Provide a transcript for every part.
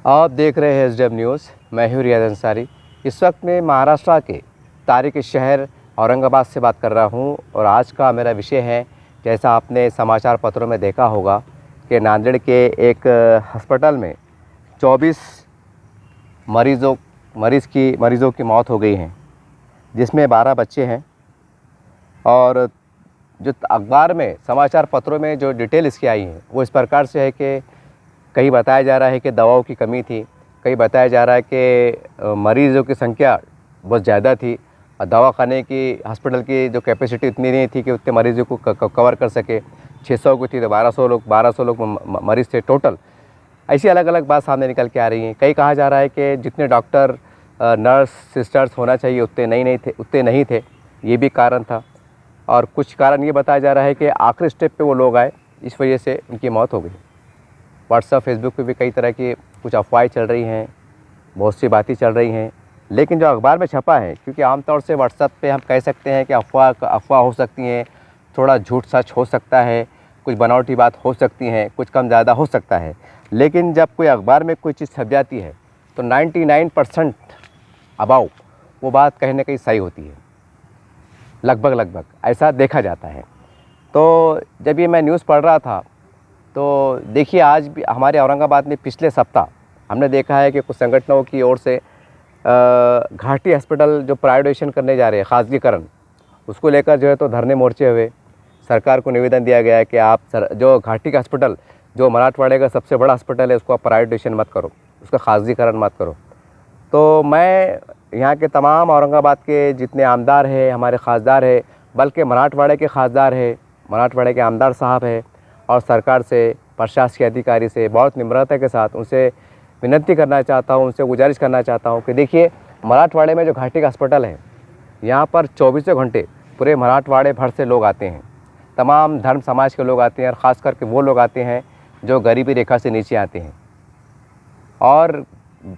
आप देख रहे हैं एसडीएम न्यूज़। मैं हूं रियाज अंसारी। इस वक्त मैं महाराष्ट्र के तारीखी शहर औरंगाबाद से बात कर रहा हूं और आज का मेरा विषय है, जैसा आपने समाचार पत्रों में देखा होगा कि नांदेड़ के एक अस्पताल में 24 मरीज़ों की मौत हो गई है, जिसमें 12 बच्चे हैं। और जो अखबार में समाचार पत्रों में जो डिटेल इसकी आई है वो इस प्रकार से है कि कहीं बताया जा रहा है कि दवाओं की कमी थी, कहीं बताया जा रहा है कि मरीज़ों की संख्या बहुत ज़्यादा थी और दवाखाने की हॉस्पिटल की जो कैपेसिटी इतनी नहीं थी कि उतने मरीज़ों को कवर कर सके। 600 की थी तो 1200 लोग मरीज़ थे टोटल। ऐसी अलग अलग बात सामने निकल के आ रही हैं। कहीं कहा जा रहा है कि जितने डॉक्टर नर्स सिस्टर्स होना चाहिए उतने नहीं थे, ये भी कारण था। और कुछ कारण ये बताया जा रहा है कि आखिरी स्टेप पे वो लोग आए, इस वजह से उनकी मौत हो गई। व्हाट्सएप फेसबुक पे भी कई तरह की कुछ अफवाहें चल रही हैं, बहुत सी बातें चल रही हैं, लेकिन जो अखबार में छपा है, क्योंकि आमतौर से व्हाट्सएप पे हम कह सकते हैं कि अफवाह हो सकती हैं, थोड़ा झूठ सच हो सकता है, कुछ बनावटी बात हो सकती हैं, कुछ कम ज़्यादा हो सकता है। लेकिन जब कोई अखबार में कोई चीज़ छप जाती है तो 99% अबाउ वो बात कहीं ना कहीं सही होती है, लगभग ऐसा देखा जाता है। तो जब ये मैं न्यूज़ पढ़ रहा था तो देखिए, आज भी हमारे औरंगाबाद में पिछले सप्ताह हमने देखा है कि कुछ संगठनों की ओर से घाटी हॉस्पिटल जो प्राइवेटाइजेशन करने जा रहे हैं, खासगीकरण, उसको लेकर जो है तो धरने मोर्चे हुए। सरकार को निवेदन दिया गया है कि आप जो घाटी का हॉस्पिटल, जो मराठवाड़े का सबसे बड़ा हॉस्पिटल है, उसको आप प्राइवेटाइजेशन मत करो, उसका खासगीकरण मत करो। तो मैं यहाँ के तमाम औरंगाबाद के जितने आमदार हैं, हमारे खासदार हैं, बल्कि मराठवाड़े के खासदार हैं, मराठवाड़े के आमदार साहब हैं, और सरकार से, प्रशासकीय अधिकारी से बहुत निम्रता के साथ उनसे विनती करना चाहता हूँ, उनसे गुजारिश करना चाहता हूँ कि देखिए, मराठवाड़े में जो घाटी का अस्पताल है, यहाँ पर 24 घंटे पूरे मराठवाड़े भर से लोग आते हैं, तमाम धर्म समाज के लोग आते हैं, और ख़ास करके वो लोग आते हैं जो गरीबी रेखा से नीचे आते हैं। और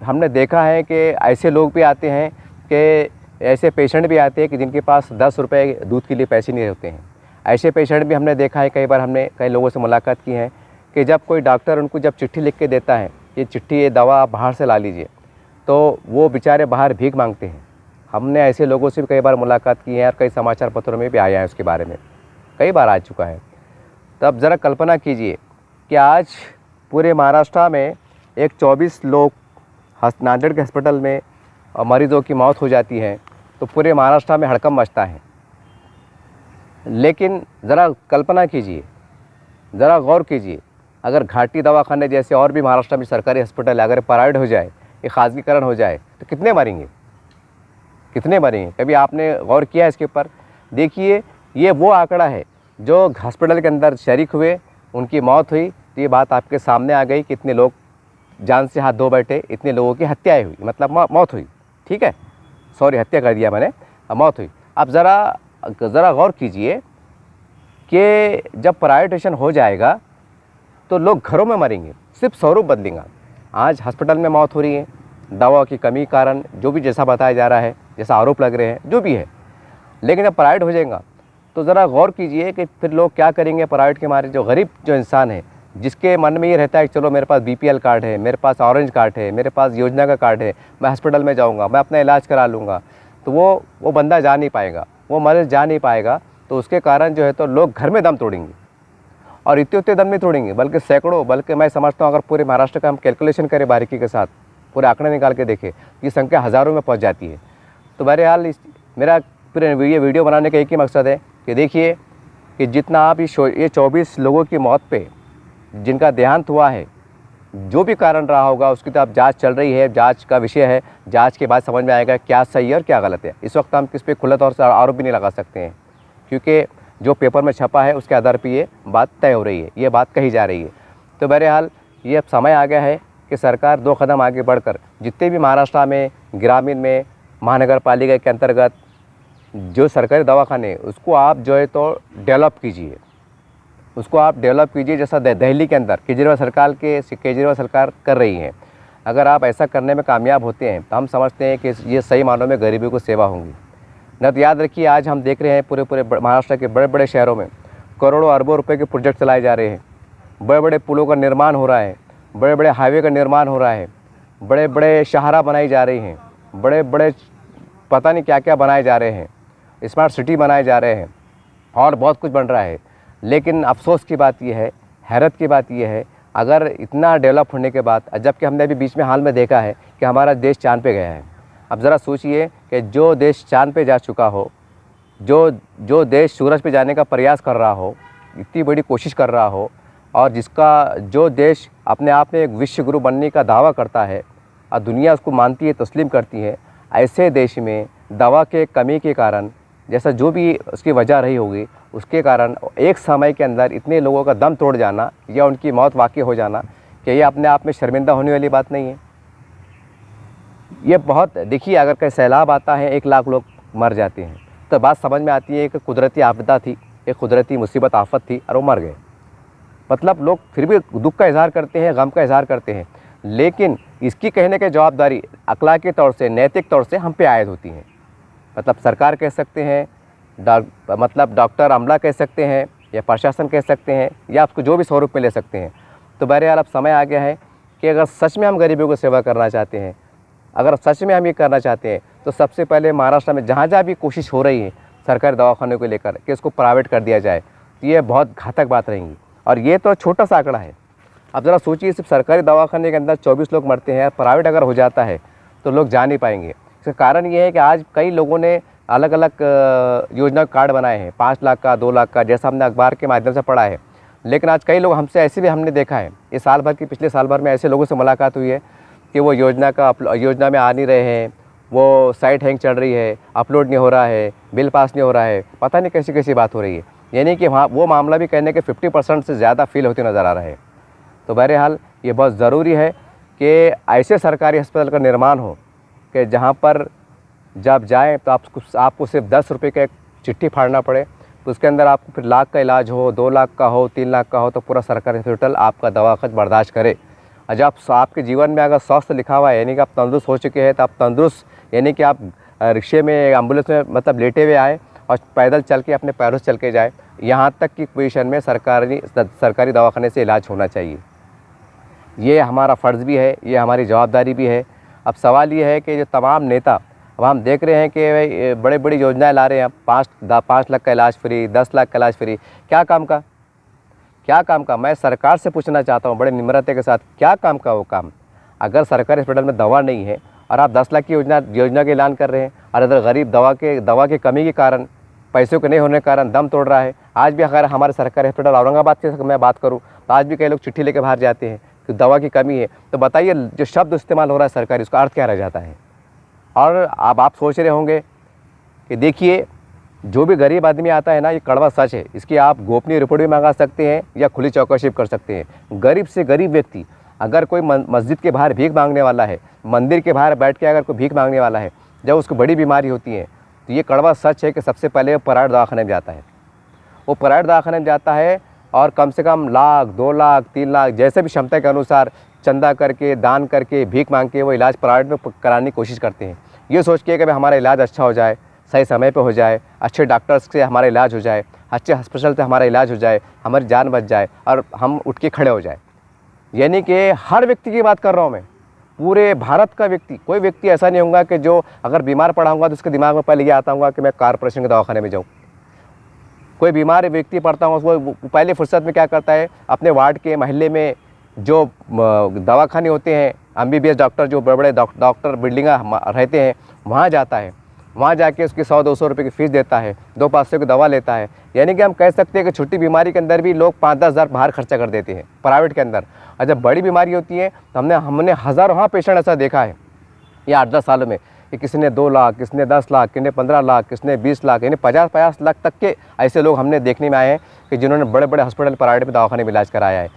हमने देखा है कि ऐसे लोग भी आते हैं कि ऐसे पेशेंट भी आते हैं कि जिनके पास 10 रुपये दूध के लिए पैसे नहीं होते हैं। ऐसे पेशेंट भी हमने देखा है, कई बार हमने कई लोगों से मुलाकात की है कि जब कोई डॉक्टर उनको जब चिट्ठी लिख के देता है, ये चिट्ठी, ये दवा आप बाहर से ला लीजिए, तो वो बेचारे बाहर भीख मांगते हैं। हमने ऐसे लोगों से भी कई बार मुलाकात की है और कई समाचार पत्रों में भी आया है, उसके बारे में कई बार आ चुका है। तो अब ज़रा कल्पना कीजिए कि आज पूरे महाराष्ट्र में एक 24 लोग नांदेड़ के हॉस्पिटल में मरीज़ों की मौत हो जाती है, तो पूरे महाराष्ट्र में हड़कंप मचता है। लेकिन ज़रा कल्पना कीजिए, ज़रा गौर कीजिए, अगर घाटी दवाखाने जैसे और भी महाराष्ट्र में सरकारी हॉस्पिटल अगर प्राइवेट हो जाए, ये खासगीकरण हो जाए, तो कितने मरेंगे, कितने मरेंगे? कभी आपने गौर किया है इसके ऊपर? देखिए, ये वो आंकड़ा है जो हॉस्पिटल के अंदर शरीक हुए, उनकी मौत हुई, तो ये बात आपके सामने आ गई। कितने लोग जान से हाथ धो बैठे, इतने लोगों की हत्याएँ हुई, मतलब मौत हुई, ठीक है, सॉरी, हत्या कर दिया मैंने, मौत हुई। अब ज़रा गौर कीजिए कि जब प्राइवेटाइजेशन हो जाएगा तो लोग घरों में मरेंगे, सिर्फ स्वरूप बदलेगा। आज हॉस्पिटल में मौत हो रही है, दवा की कमी कारण, जो भी जैसा बताया जा रहा है, जैसा आरोप लग रहे हैं, जो भी है। लेकिन जब प्राइवेट हो जाएगा तो ज़रा गौर कीजिए कि फिर लोग क्या करेंगे प्राइवेट के मारे। जो गरीब जो इंसान है, जिसके मन में ये रहता है कि चलो मेरे पास BPL कार्ड है, मेरे पास ऑरेंज कार्ड है, मेरे पास योजना का कार्ड है, मैं हॉस्पिटल में जाऊँगा, मैं अपना इलाज करा लूँगा, तो वो बंदा जा नहीं पाएगा, वो मरीज़ जा नहीं पाएगा। तो उसके कारण जो है तो लोग घर में दम तोड़ेंगे, और इतने दम नहीं तोड़ेंगे, बल्कि सैकड़ों, बल्कि मैं समझता हूँ अगर पूरे महाराष्ट्र का हम कैलकुलेशन करें बारीकी के साथ, पूरे आंकड़े निकाल के देखें, ये संख्या हज़ारों में पहुँच जाती है। तो बहरहाल मेरा पूरे ये वीडियो बनाने का एक ही मकसद है कि देखिए कि जितना आप ये 24 लोगों की मौत पे जिनका देहांत हुआ है, जो भी कारण रहा होगा, उसकी तो अब जांच चल रही है, जांच का विषय है, जांच के बाद समझ में आएगा क्या सही है और क्या गलत है। इस वक्त हम किस पे खुला तौर से आरोप भी नहीं लगा सकते हैं, क्योंकि जो पेपर में छपा है उसके आधार पर ये बात तय हो रही है, ये बात कही जा रही है। तो बहरहाल ये अब समय आ गया है कि सरकार 2 कदम आगे बढ़कर जितने भी महाराष्ट्र में ग्रामीण में महानगर पालिका के अंतर्गत जो सरकारी दवाखाने, उसको आप जो है तो डेवलप कीजिए, उसको आप डेवलप कीजिए, जैसा दिल्ली के अंदर केजरीवाल सरकार कर रही है। अगर आप ऐसा करने में कामयाब होते हैं तो हम समझते हैं कि ये सही मानों में गरीबी को सेवा होंगी। न तो याद रखिए, आज हम देख रहे हैं पूरे महाराष्ट्र के बड़े बड़े शहरों में करोड़ों अरबों रुपए के प्रोजेक्ट चलाए जा रहे हैं, बड़े बड़े पुलों का निर्माण हो रहा है, बड़े बड़े हाईवे का निर्माण हो रहा है, बड़े बड़े शाहरा बनाई जा रही हैं, बड़े बड़े पता नहीं क्या क्या बनाए जा रहे हैं, स्मार्ट सिटी बनाए जा रहे हैं और बहुत कुछ बन रहा है। लेकिन अफसोस की बात यह है, हैरत की बात यह है, अगर इतना डेवलप होने के बाद, जबकि हमने अभी बीच में हाल में देखा है कि हमारा देश चाँद पे गया है। अब ज़रा सोचिए कि जो देश चाँद पे जा चुका हो, जो देश सूरज पे जाने का प्रयास कर रहा हो, इतनी बड़ी कोशिश कर रहा हो, और जो देश अपने आप में एक विश्व गुरु बनने का दावा करता है और दुनिया उसको मानती है, तस्लीम करती है, ऐसे देश में दवा के कमी के कारण, जैसा जो भी उसकी वजह रही होगी, उसके कारण एक समय के अंदर इतने लोगों का दम तोड़ जाना या उनकी मौत वाक़ई हो जाना, क्या ये अपने आप में शर्मिंदा होने वाली बात नहीं है? ये बहुत, देखिए अगर कहीं सैलाब आता है 1 लाख लोग मर जाते हैं, तो बात समझ में आती है कि कुदरती आपदा थी, एक कुदरती मुसीबत आफत थी और वो मर गए। मतलब लोग फिर भी दुख का इज़हार करते हैं, गम का इज़हार करते हैं, लेकिन इसकी कहने की जवाबदारी अखलाकी तौर से, नैतिक तौर से हम पे आयद होती है। मतलब सरकार कह सकते हैं, मतलब डॉक्टर अमला कह सकते हैं, या प्रशासन कह सकते हैं, या आपको जो भी स्वरूप में ले सकते हैं। तो बहरहाल अब समय आ गया है कि अगर सच में हम गरीबों को सेवा करना चाहते हैं, अगर सच में हम ये करना चाहते हैं, तो सबसे पहले महाराष्ट्र में जहाँ जहाँ भी कोशिश हो रही है सरकारी दवाखानों को लेकर कि इसको प्राइवेट कर दिया जाए, तो ये बहुत घातक बात रहेंगी। और ये तो छोटा सा आंकड़ा है। अब ज़रा सोचिए, सिर्फ सरकारी दवाखाने के अंदर 24 लोग मरते हैं, प्राइवेट अगर हो जाता है तो लोग जा नहीं पाएंगे। इसका कारण ये है कि आज कई लोगों ने अलग अलग योजना कार्ड बनाए हैं, 5 लाख का, 2 लाख का, जैसा हमने अखबार के माध्यम से पढ़ा है। लेकिन आज कई लोग हमसे ऐसे भी हमने देखा है, इस साल भर की, पिछले साल भर में ऐसे लोगों से मुलाकात हुई है कि वो योजना में आ नहीं रहे हैं, वो साइट हैंग चल रही है, अपलोड नहीं हो रहा है, बिल पास नहीं हो रहा है, पता नहीं कैसी कैसी बात हो रही है। यानी कि वहाँ वो मामला भी कहने के 50% से ज़्यादा फील होते नज़र आ रहा है। तो बहरहाल ये बहुत ज़रूरी है कि ऐसे सरकारी अस्पताल का निर्माण हो कि जहाँ पर जब जाएँ तो आपको सिर्फ 10 रुपये का एक चिट्ठी फाड़ना पड़े, तो उसके अंदर आपको फिर लाख का इलाज हो, 2 लाख का हो, 3 लाख का हो, तो पूरा सरकारी हॉस्पिटल आपका दवा खर्च बर्दाश्त करे। और जब आपके जीवन में अगर स्वास्थ्य लिखा हुआ है, यानी कि आप तंदुरुस्त हो चुके हैं, तो आप तंदुरुस्त, यानी कि आप रिक्शे में, एम्बुलेंस में मतलब लेटे हुए आए और पैदल चल के, अपने पैरों से चल के जाए, यहाँ तक की पोजीशन में सरकारी दवाखाने से इलाज होना चाहिए। ये हमारा फ़र्ज़ भी है, ये हमारी जवाबदारी भी है। अब सवाल ये है कि जो तमाम नेता, अब हम देख रहे हैं कि बड़े बड़ी योजनाएं ला रहे हैं, 5 लाख का इलाज फ्री, 10 लाख का इलाज फ्री। क्या काम का? क्या काम का? मैं सरकार से पूछना चाहता हूँ बड़े निम्रता के साथ, क्या काम का वो काम? अगर सरकारी अस्पताल में दवा नहीं है और आप 10 लाख की योजना का ऐलान कर रहे हैं, और अगर गरीब दवा की कमी के कारण, पैसों के नहीं होने के कारण दम तोड़ रहा है। आज भी अगर हमारे सरकारी अस्पताल औरंगाबाद की मैं बात करूँ, तो आज भी कई लोग चिट्ठी लेकर बाहर जाते हैं कि दवा की कमी है। तो बताइए, जो शब्द इस्तेमाल हो रहा है सरकारी, उसका अर्थ क्या रह जाता है? और अब आप सोच रहे होंगे कि देखिए, जो भी गरीब आदमी आता है ना, ये कड़वा सच है, इसकी आप गोपनीय रिपोर्ट भी मंगा सकते हैं या खुली चौकसी भी कर सकते हैं। गरीब से गरीब व्यक्ति, अगर कोई मस्जिद के बाहर भीख मांगने वाला है, मंदिर के बाहर बैठ के अगर कोई भीख मांगने वाला है, जब उसको बड़ी बीमारी होती है, तो ये कड़वा सच है कि सबसे पहले वो प्राइवेट दवाखाने में जाता है। वो प्राइवेट दवाखाने में जाता है और कम से कम लाख, 2 लाख, 3 लाख, जैसे भी क्षमता के अनुसार चंदा करके, दान करके, भीख मांग के वो इलाज प्राइवेट में कराने की कोशिश करते हैं, ये सोच के कि भाई हमारा इलाज अच्छा हो जाए, सही समय पे हो जाए, अच्छे डॉक्टर्स से हमारा इलाज हो जाए, अच्छे हॉस्पिटल से हमारा इलाज हो जाए, हमारी जान बच जाए और हम उठ के खड़े हो जाए। यानी कि हर व्यक्ति की बात कर रहा हूँ मैं, पूरे भारत का व्यक्ति, कोई व्यक्ति ऐसा नहीं होगा कि जो अगर बीमार पड़ा होगा तो उसके दिमाग में पहले ये आता होगा कि मैं कॉर्पोरेशन के दवाखाने में जाऊँ। कोई बीमार व्यक्ति पड़ता होगा, उसको पहले फुर्सत में क्या करता है, अपने वार्ड के, मोहल्ले में जो दवाखाने होते हैं, MBBS डॉक्टर, जो बड़े बड़े डॉक्टर बिल्डिंगा रहते हैं, वहाँ जाता है। वहाँ जाके उसकी 100-200 रुपये की फ़ीस देता है, 2-500 की दवा लेता है। यानी कि हम कह सकते हैं कि छोटी बीमारी के अंदर भी लोग 5-10 हज़ार बाहर खर्चा कर देते हैं प्राइवेट के अंदर। और जब बड़ी बीमारी होती है तो हमने हज़ारों पेशेंट ऐसा देखा है ये 8-10 सालों में कि किसने 2 लाख, किसने 10 लाख, किसने 15 लाख, किसने 20 लाख, यानी 50-50 लाख तक के ऐसे लोग हमने देखने में आए हैं कि जिन्होंने बड़े बड़े हॉस्पिटल, प्राइवेट में दवाखाने में इलाज कराया है।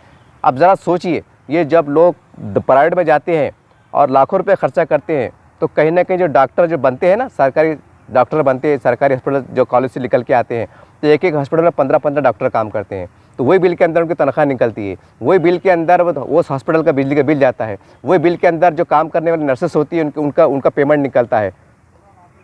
अब ज़रा सोचिए, ये जब लोग प्राइवेट में जाते हैं और लाखों रुपये खर्चा करते हैं, तो कहीं ना कहीं जो डॉक्टर जो बनते हैं ना, सरकारी डॉक्टर बनते हैं, सरकारी हॉस्पिटल जो कॉलेज से निकल के आते हैं, तो एक एक हॉस्पिटल में 15-15 डॉक्टर काम करते हैं। तो वही बिल के अंदर उनकी तनख्वाह निकलती है, वही बिल के अंदर वो हॉस्पिटल का बिजली का बिल जाता है, वही बिल के अंदर जो काम करने वाली नर्सेस होती है उनका पेमेंट निकलता है।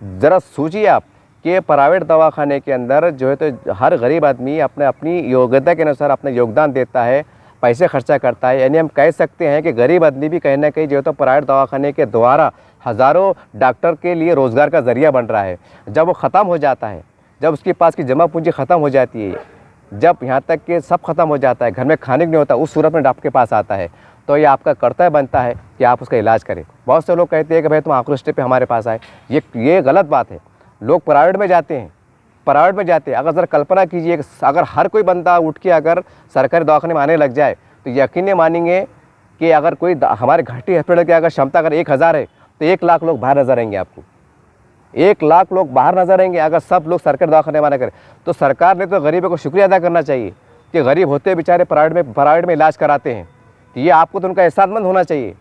ज़रा सोचिए आप कि प्राइवेट दवाखाने के अंदर जो है तो हर गरीब आदमी अपनी योग्यता के अनुसार अपना योगदान देता है, पैसे खर्चा करता है। यानी हम कह सकते हैं कि गरीब आदमी भी कहीं ना कहीं जो तो प्राइवेट दवाखाने के द्वारा हज़ारों डॉक्टर के लिए रोज़गार का ज़रिया बन रहा है। जब वो ख़त्म हो जाता है, जब उसके पास की जमा पूंजी ख़त्म हो जाती है, जब यहाँ तक कि सब ख़त्म हो जाता है, घर में खाने को नहीं होता, उस सूरत में डॉक्टर के पास आता है, तो ये आपका कर्तव्य बनता है कि आप उसका इलाज करें। बहुत से लोग कहते हैं कि भाई तुम आखिरी स्टेप पे हमारे पास आए, ये गलत बात है। लोग प्राइवेट में जाते हैं, प्राइवेट में जाते हैं। अगर ज़रा कल्पना कीजिए, अगर हर कोई बंदा उठ के अगर सरकारी दवाखाने में आने लग जाए तो यकीन मानेंगे कि अगर कोई हमारे घाटी हॉस्पिटल की अगर क्षमता अगर 1000 है तो 1 लाख लोग बाहर नजर आएंगे। आपको 1 लाख लोग बाहर नजर आएंगे अगर सब लोग सरकारी दवाखाने में करें। तो सरकार ने तो गरीबों को शुक्रिया अदा करना चाहिए कि गरीब होते बेचारे प्राइवेट में इलाज कराते हैं। तो ये आपको तो उनका एहसासमंद होना चाहिए।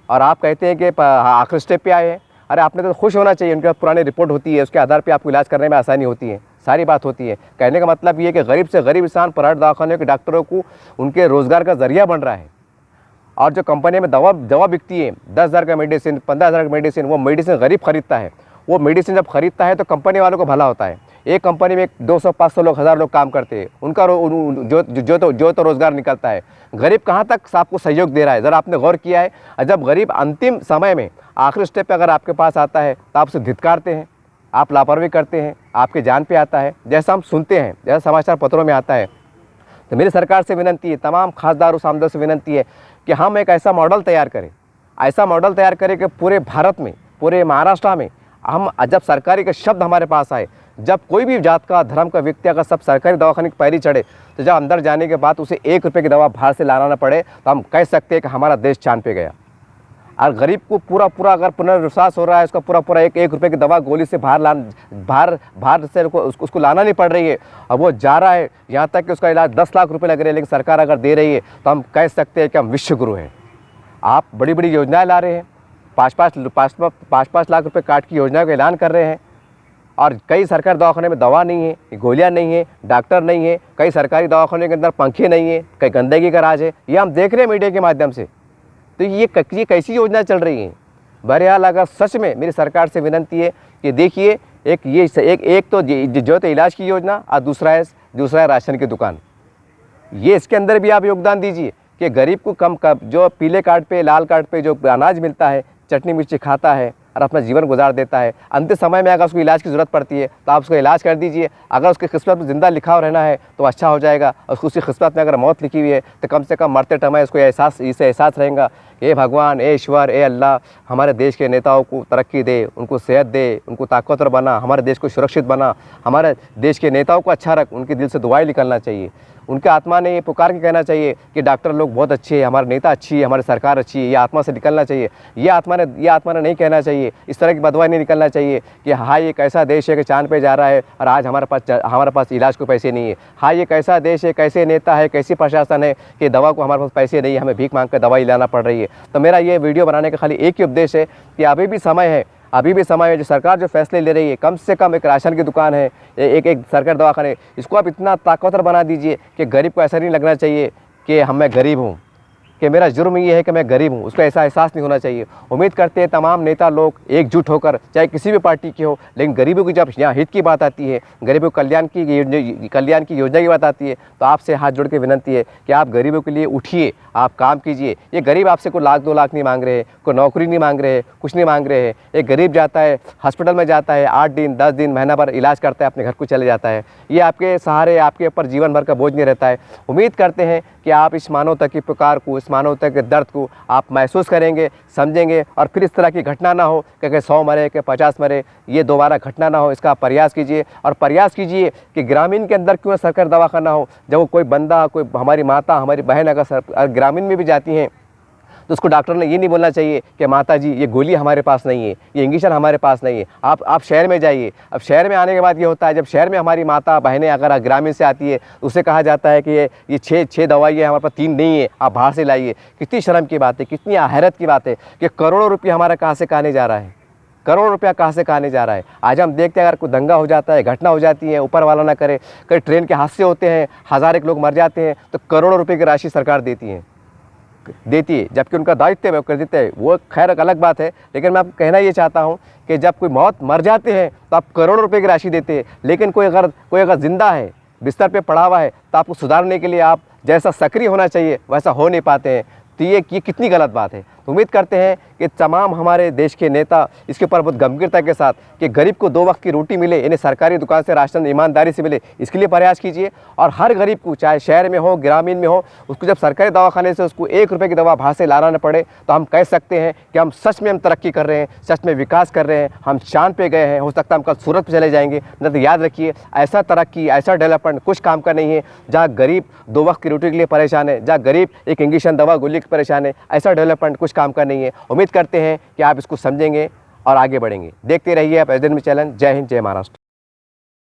और आप कहते हैं कि आखिरी स्टेप पे आए हैं, अरे आपने तो खुश होना चाहिए। उनके पास पुरानी रिपोर्ट होती है, उसके आधार पर आपको इलाज करने में आसानी होती है, सारी बात होती है। कहने का मतलब ये है कि गरीब से गरीब इंसान प्राइवेट दवाखाने के डॉक्टरों को उनके रोज़गार का ज़रिया बन रहा है। और जो कंपनी में दवा बिकती है, 10,000 का मेडिसिन, 15,000 का मेडिसिन, वो मेडिसिन गरीब खरीदता है। वो मेडिसिन जब खरीदता है तो कंपनी वालों को भला होता है। एक कंपनी में 200-500 लोग, 1000 लोग काम करते हैं, उनका जो तो रोज़गार निकलता है। गरीब कहाँ तक आपको सहयोग दे रहा है, ज़रा आपने गौर किया है? जब गरीब अंतिम समय में आखिरी स्टेप पे अगर आपके पास आता है तो आप उसे धिक्कारते हैं, आप लापरवाही करते हैं, आपके जान पे आता है, जैसा हम सुनते हैं, जैसा समाचार पत्रों में आता है। तो मेरी सरकार से विनती है, तमाम खासदार उस आमदों से विनती है कि हम एक ऐसा मॉडल तैयार करें, कि पूरे भारत में, पूरे महाराष्ट्र में हम जब सरकारी के शब्द हमारे पास आए, जब कोई भी जात का, धर्म का व्यक्ति अगर सब सरकारी दवाखाने की पैरी चढ़े, तो जब अंदर जाने के बाद उसे 1 रुपये की दवा बाहर से लाना न पड़े, तो हम कह सकते हैं कि हमारा देश चांद पे गया। और गरीब को पूरा अगर पुनर्विश्वास हो रहा है, उसका पूरा 1 रुपये की दवा गोली से बाहर से उसको लाना नहीं पड़ रही है, और वो जा रहा है, यहाँ तक कि उसका इलाज 10 लाख रुपए लग रहे हैं, लेकिन सरकार अगर दे रही है तो हम कह सकते हैं कि हम विश्व गुरु हैं। आप बड़ी बड़ी योजनाएं ला रहे हैं, 5-5 लाख रुपए काट की योजना का ऐलान कर रहे हैं, और कई सरकारी दवाखाने में दवा नहीं है, गोलियां नहीं है, डॉक्टर नहीं है, कई सरकारी दवाखाने के अंदर पंखे नहीं है, कई गंदगी का राज है। ये हम देख रहे हैं मीडिया के माध्यम से। तो ये कैसी योजना चल रही है? बहरहाल अगर सच में मेरी सरकार से विनती है कि देखिए, एक तो जो तो इलाज की योजना, और दूसरा है राशन की दुकान। ये इसके अंदर भी आप योगदान दीजिए कि गरीब को कम जो पीले कार्ड पे, लाल कार्ड पे जो अनाज मिलता है, चटनी मिर्ची खाता है और अपना जीवन गुजार देता है, अंतिम समय में अगर उसको इलाज की ज़रूरत पड़ती है तो आप उसको इलाज कर दीजिए। अगर उसकी किस्मत में ज़िंदा लिखा हुआ रहना है तो अच्छा हो जाएगा, और उसकी किस्मत में अगर मौत लिखी हुई है तो कम से कम मरते समय उसको एहसास रहेगा, ए भगवान, ए ईश्वर, ए अल्लाह, हमारे देश के नेताओं को तरक्की दे, उनको सेहत दे, उनको ताकतवर बना, हमारे देश को सुरक्षित बना, हमारे देश के नेताओं को अच्छा रख। उनके दिल से दुआएं निकलना चाहिए, उनके आत्मा ने ये पुकार के कहना चाहिए कि डॉक्टर लोग बहुत अच्छे हैं, हमारे नेता अच्छी है, हमारी सरकार अच्छी है। ये आत्मा से निकलना चाहिए। ये आत्मा ने नहीं कहना चाहिए, इस तरह की बदवाई नहीं निकलना चाहिए कि हाँ ये कैसा देश है कि चांद पे जा रहा है और आज हमारे पास इलाज को पैसे नहीं है। हाँ ये कैसा देश है, कैसे नेता है, कैसी प्रशासन है कि दवा को हमारे पास पैसे नहीं है, हमें भीख मांग कर दवाई लाना पड़ रही है। तो मेरा ये वीडियो बनाने का खाली एक ही उद्देश्य है कि अभी भी समय है, जो सरकार जो फैसले ले रही है, कम से कम एक राशन की दुकान है, एक सरकारी दवाखाने, इसको आप इतना ताकतवर बना दीजिए कि गरीब को ऐसा नहीं लगना चाहिए कि मैं गरीब हूँ, कि मेरा जुर्म ये है कि मैं गरीब हूँ, उसको ऐसा एहसास नहीं होना चाहिए। उम्मीद करते हैं तमाम नेता लोग एकजुट होकर, चाहे किसी भी पार्टी के हो, लेकिन गरीबों की जब यहाँ हित की बात आती है, गरीबों के कल्याण की योजना की बात आती है, तो आपसे हाथ जोड़ के विनती है कि आप गरीबों के लिए उठिए, आप काम कीजिए। ये गरीब आपसे कोई 1-2 लाख नहीं मांग रहे हैं, कोई नौकरी नहीं मांग रहे हैं, कुछ नहीं मांग रहे हैं। एक गरीब जाता है हॉस्पिटल में, जाता है 8 दिन 10 दिन महीना भर इलाज करता है, अपने घर को चले जाता है। ये आपके सहारे, आपके ऊपर जीवन भर का बोझ नहीं रहता है। उम्मीद करते हैं कि आप इस मानवता की पुकार को, इस मानवता के दर्द को आप महसूस करेंगे, समझेंगे, और फिर इस तरह की घटना ना हो कि 100 मरे, कि 50 मरे, ये दोबारा घटना ना हो, इसका प्रयास कीजिए। और प्रयास कीजिए कि ग्रामीण के अंदर क्यों सरकारी दवाखाना हो। जब कोई बंदा, कोई हमारी माता, हमारी बहन अगर ग्रामीण में भी जाती हैं तो उसको डॉक्टर ने ये नहीं बोलना चाहिए कि माता जी ये गोली हमारे पास नहीं है, ये इंजेक्शन हमारे पास नहीं है, आप शहर में जाइए। अब शहर में आने के बाद ये होता है, जब शहर में हमारी माता बहनें अगर ग्रामीण से आती है तो उसे कहा जाता है कि ये 6 दवाइयाँ हमारे पास 3 नहीं है, आप बाहर से लाइए। कितनी शर्म की बात है, कितनी हैरत की बात है कि करोड़ों रुपये हमारा कहाँ से कहाँ नहीं जा रहा है, करोड़ों रुपया कहाँ से कहाँ नहीं जा रहा है। आज हम देखते हैं अगर कोई दंगा हो जाता है, घटना हो जाती है, ऊपर वाला ना करे, कई ट्रेन के हादसे होते हैं, 1000 लोग मर जाते हैं, तो करोड़ों रुपये की राशि सरकार देती है, जबकि उनका दायित्व है, वो कर देते हैं। वो खैर एक अलग बात है, लेकिन मैं आपको कहना ये चाहता हूँ कि जब कोई मौत मर जाते हैं तो आप करोड़ों रुपए की राशि देते हैं, लेकिन कोई अगर जिंदा है, बिस्तर पे पड़ा हुआ है, तो आपको सुधारने के लिए आप जैसा सक्रिय होना चाहिए वैसा हो नहीं पाते हैं। तो ये कितनी गलत बात है। तो उम्मीद करते हैं कि तमाम हमारे देश के नेता इसके ऊपर बहुत गंभीरता के साथ कि गरीब को 2 वक्त की रोटी मिले, इन्हें सरकारी दुकान से राशन ईमानदारी से मिले, इसके लिए प्रयास कीजिए। और हर गरीब को, चाहे शहर में हो ग्रामीण में हो, उसको जब सरकारी दवाखाने से उसको 1 रुपये की दवा बाहर से लाना न पड़े, तो हम कह सकते हैं कि हम सच में तरक्की कर रहे हैं, सच में विकास कर रहे हैं, हम चाँद पे गए हैं। हो सकता है हम कल सूरत पे चले जाएंगे। नहीं तो याद रखिए, ऐसा तरक्की, ऐसा डेवलपमेंट कुछ काम का नहीं है जहाँ गरीब 2 वक्त की रोटी के लिए परेशान है, जहाँ गरीब एक इंजेक्शन दवा गोली के परेशान है। ऐसा डेवलपमेंट कुछ काम का नहीं है। उम्मीद करते हैं कि आप इसको समझेंगे और आगे बढ़ेंगे। देखते रहिए आप एसडीएन न्यूज़ चैनल। जय हिंद, जय महाराष्ट्र।